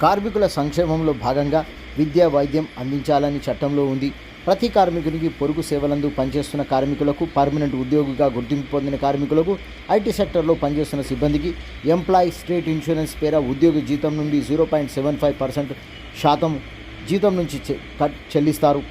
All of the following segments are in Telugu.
కార్మికుల సంక్షేమంలో భాగంగా విద్య, వైద్యం అందించాలని చట్టంలో ఉంది. ప్రతి కార్మికునికి పొరుగు సేవలందు పనిచేస్తున్న కార్మికులకు, పర్మనెంట్ ఉద్యోగిగా గుర్తింపు పొందిన కార్మికులకు, ఐటీ సెక్టర్లో పనిచేస్తున్న సిబ్బందికి ఎంప్లాయీ స్టేట్ ఇన్సూరెన్స్ పేర ఉద్యోగి జీతం నుండి 0.75% శాతం జీతం నుంచి చెల్లిస్తారు.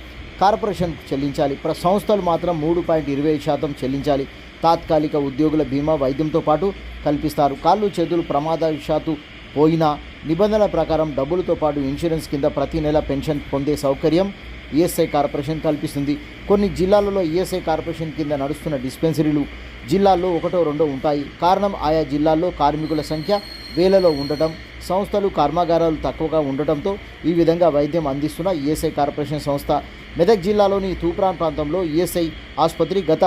కార్పొరేషన్ చెల్లించాలి. సంస్థలు మాత్రం 3.25% చెల్లించాలి. తాత్కాలిక ఉద్యోగుల బీమా వైద్యంతో పాటు కల్పిస్తారు. కాళ్ళు చేతులు ప్రమాదవశాత్తు పోయినా నిబంధనల ప్రకారం డబ్బులతో పాటు ఇన్సూరెన్స్ కింద ప్రతి నెల పెన్షన్ పొందే సౌకర్యం ఈఎస్ఐ కార్పొరేషన్ కల్పిస్తుంది. కొన్ని జిల్లాలలో ఈఎస్ఐ కార్పొరేషన్ కింద నడుస్తున్న డిస్పెన్సరీలు జిల్లాల్లో 1-2 ఉంటాయి. కారణం ఆయా జిల్లాల్లో కార్మికుల సంఖ్య వేలలో ఉండటం, సంస్థలు, కర్మాగారాలు తక్కువగా ఉండటంతో ఈ విధంగా వైద్యం అందిస్తున్న ఈఎస్ఐ కార్పొరేషన్ సంస్థ మెదక్ జిల్లాలోని తూప్రాన్ ప్రాంతంలో ఈఎస్ఐ ఆసుపత్రి గత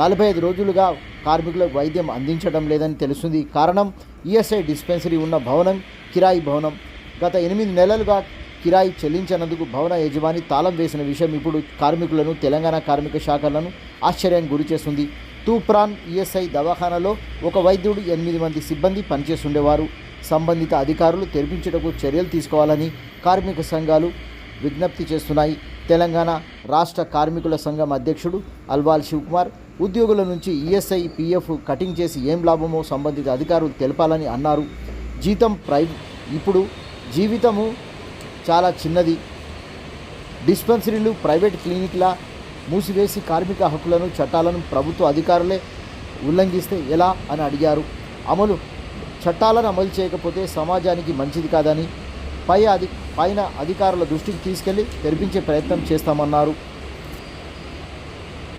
45 రోజులుగా కార్మికులకు వైద్యం అందించడం లేదని తెలుస్తుంది. కారణం ఈఎస్ఐ డిస్పెన్సరీ ఉన్న భవనం కిరాయి భవనం. గత 8 నెలలుగా కిరాయి చెల్లించినందుకు భవన యజమాని తాళం వేసిన విషయం ఇప్పుడు కార్మికులను, తెలంగాణ కార్మిక శాఖలను ఆశ్చర్యానికి గురి చేస్తుంది. తూప్రాన్ ఈఎస్ఐ దవాఖానాలో ఒక వైద్యుడు, 8 మంది సిబ్బంది పనిచేస్తుండేవారు. సంబంధిత అధికారులు తెరిపించుటకు చర్యలు తీసుకోవాలని కార్మిక సంఘాలు విజ్ఞప్తి చేస్తున్నాయి. తెలంగాణ రాష్ట్ర కార్మికుల సంఘం అధ్యక్షుడు అల్వాల్ శివకుమార్ ఉద్యోగుల నుంచి ఈఎస్ఐ, పీఎఫ్ కటింగ్ చేసి ఏం లాభమో సంబంధిత అధికారులు తెలపాలని అన్నారు. ఇప్పుడు జీవితము చాలా చిన్నది. డిస్పెన్సరీలు, ప్రైవేట్ క్లినిక్ల మూసివేసి కార్మిక హక్కులను, చట్టాలను ప్రభుత్వ అధికారులే ఉల్లంఘిస్తే ఎలా అని అడిగారు. చట్టాలను అమలు చేయకపోతే సమాజానికి మంచిది కాదని పైన అధికారుల దృష్టికి తీసుకెళ్లి తెరిపించే ప్రయత్నం చేస్తామన్నారు.